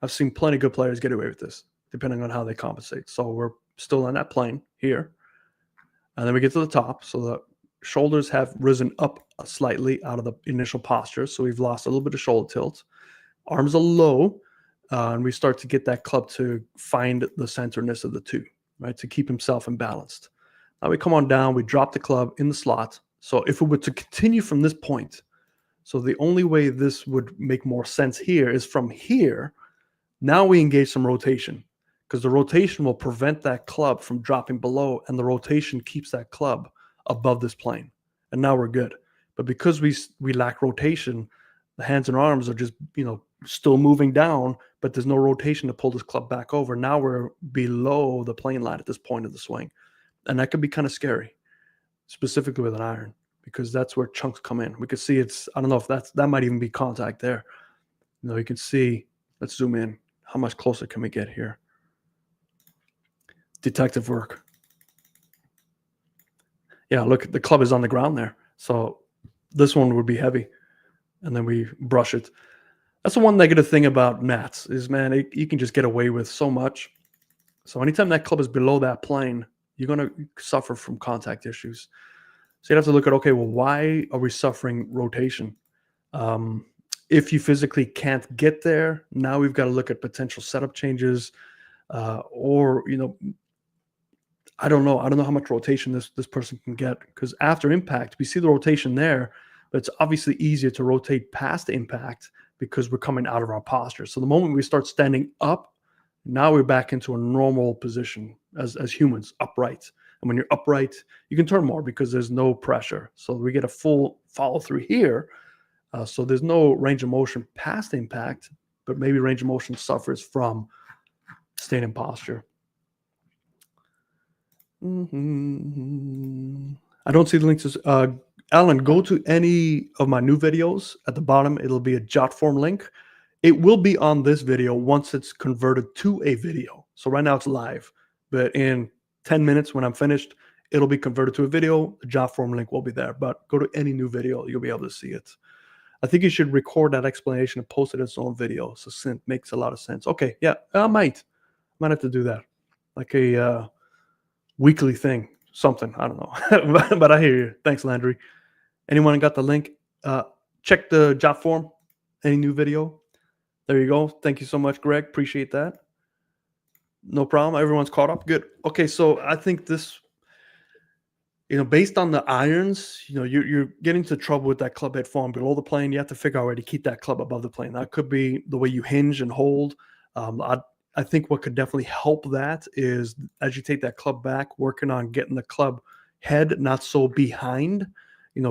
S1: I've seen plenty of good players get away with this, depending on how they compensate. So we're still on that plane here. And then we get to the top. So the shoulders have risen up slightly out of the initial posture. So we've lost a little bit of shoulder tilt. Arms are low. And we start to get that club to find the centerness of the two, right? To keep himself imbalanced. Now we come on down. We drop the club in the slot. So if we were to continue from this point, so the only way this would make more sense here is from here. Now we engage some rotation, because the rotation will prevent that club from dropping below, and the rotation keeps that club above this plane. And now we're good. But because we lack rotation, the hands and arms are just, still moving down, but there's no rotation to pull this club back over. Now we're below the plane line at this point of the swing. And that could be kind of scary, specifically with an iron, because that's where chunks come in. We could see I don't know if that might even be contact there. You can see, let's zoom in. How much closer can we get here? Detective work. Yeah, look, the club is on the ground there. So this one would be heavy. And then we brush it. That's the one negative thing about mats is, man, you can just get away with so much. So anytime that club is below that plane, you're going to suffer from contact issues. So you have to look at, okay, well, why are we suffering rotation? If you physically can't get there, now we've got to look at potential setup changes, or I don't know how much rotation this person can get, because after impact we see the rotation there, but it's obviously easier to rotate past impact because we're coming out of our posture. So the moment we start standing up, now we're back into a normal position as humans, upright. And when you're upright, you can turn more because there's no pressure. So we get a full follow through here. So there's no range of motion past impact, but maybe range of motion suffers from staying in posture. I don't see the links. Alan, go to any of my new videos. At the bottom, it'll be a JotForm link. It will be on this video once it's converted to a video. So right now it's live, but in 10 minutes when I'm finished, it'll be converted to a video. The JotForm link will be there, but go to any new video, you'll be able to see it. I think you should record that explanation and post it as its own video. So it makes a lot of sense. Okay, yeah, I might have to do that. Like a weekly thing, something, I don't know. But I hear you. Thanks, Landry. Anyone got the link? Check the JotForm, any new video. There you go. Thank you so much, Greg. Appreciate that. No problem. Everyone's caught up. Good. Okay, so I think this, based on the irons, you're getting into trouble with that club head form below the plane. You have to figure out a way to keep that club above the plane. That could be the way you hinge and hold. I I think what could definitely help that is as you take that club back, working on getting the club head not so behind,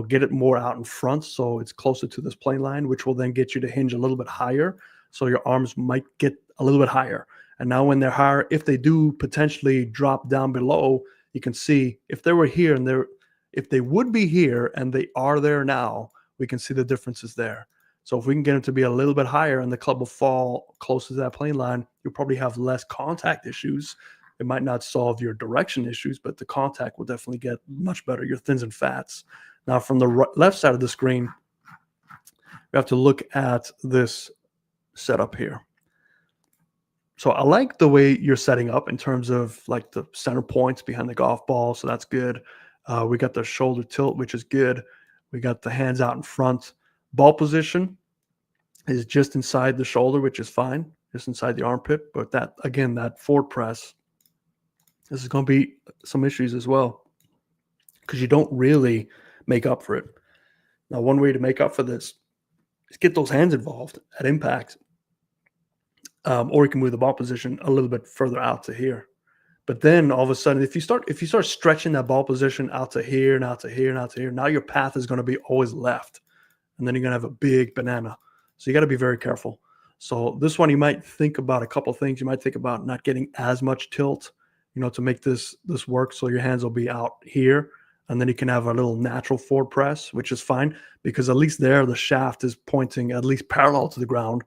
S1: get it more out in front so it's closer to this plane line, which will then get you to hinge a little bit higher. So your arms might get a little bit higher. And now when they're higher, if they do potentially drop down below, you can see if they were here and if they would be here and they are there now, we can see the differences there. So if we can get them to be a little bit higher and the club will fall closer to that plane line, you'll probably have less contact issues. It might not solve your direction issues, but the contact will definitely get much better, your thins and fats. Now, from the left side of the screen, we have to look at this setup here. So I like the way you're setting up in terms of like the center points behind the golf ball. So that's good. We got the shoulder tilt, which is good. We got the hands out in front. Ball position is just inside the shoulder, which is fine, just inside the armpit. But that, again, that forward press, this is going to be some issues as well because you don't really make up for it. Now, one way to make up for this is get those hands involved at impact. Or you can move the ball position a little bit further out to here. But then all of a sudden, if you start stretching that ball position out to here and out to here and out to here, now your path is going to be always left. And then you're going to have a big banana. So you got to be very careful. So this one, you might think about a couple of things. You might think about not getting as much tilt, to make this work. So your hands will be out here. And then you can have a little natural forward press, which is fine because at least there the shaft is pointing at least parallel to the ground.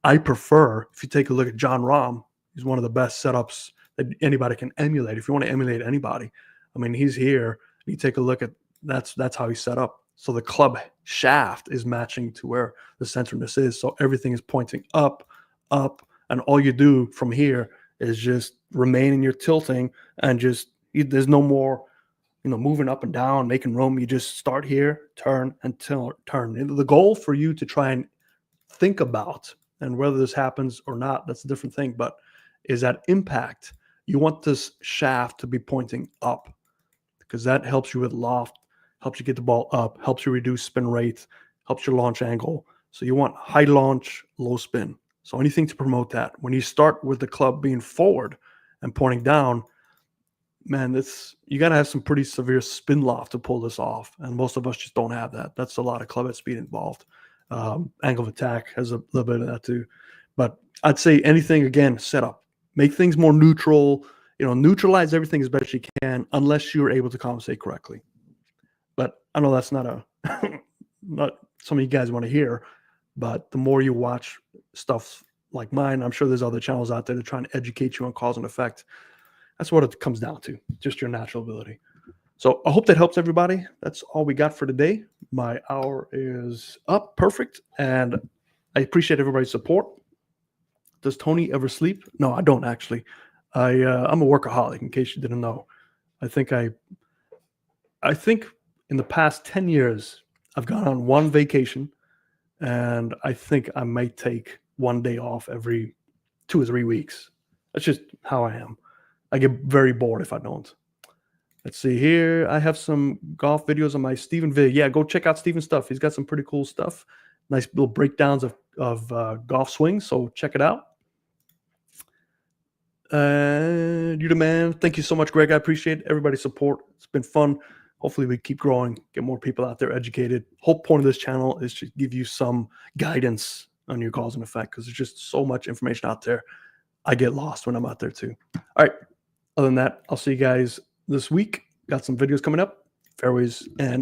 S1: I prefer, if you take a look at John Rahm, he's one of the best setups that anybody can emulate. If you want to emulate anybody, I mean, he's here. You take a look at that's how he's set up. So the club shaft is matching to where the centerness is. So everything is pointing up, and all you do from here is just remain in your tilting and there's no more, moving up and down, making room. You just start here, turn, and turn. The goal for you to try and think about, and whether this happens or not, that's a different thing, but is that impact. You want this shaft to be pointing up because that helps you with loft, helps you get the ball up, helps you reduce spin rate, helps your launch angle. So you want high launch, low spin. So anything to promote that. When you start with the club being forward and pointing down, man, you got to have some pretty severe spin loft to pull this off. And most of us just don't have that. That's a lot of club head speed involved. Angle of attack has a little bit of that too. But I'd say anything, again, set up. Make things more neutral. Neutralize everything as best you can unless you're able to compensate correctly. But I know that's not not some of you guys want to hear, but the more you watch stuff like mine, I'm sure there's other channels out there to try and educate you on cause and effect. That's what it comes down to, just your natural ability. So I hope that helps everybody. That's all we got for today. My hour is up. Perfect. And I appreciate everybody's support. Does Tony ever sleep? No, I don't actually. I'm a workaholic, in case you didn't know. I think in the past 10 years, I've gone on one vacation, and I think I might take one day off every 2 or 3 weeks. That's just how I am. I get very bored if I don't. Let's see here. I have some golf videos on my Steven vid. Yeah, go check out Steven's stuff. He's got some pretty cool stuff. Nice little breakdowns of golf swings. So check it out. You the man. Thank you so much, Greg. I appreciate everybody's support. It's been fun. Hopefully we keep growing, get more people out there educated. Whole point of this channel is to give you some guidance on your cause and effect because there's just so much information out there. I get lost when I'm out there too. All right. Other than that, I'll see you guys this week. Got some videos coming up. Fairways and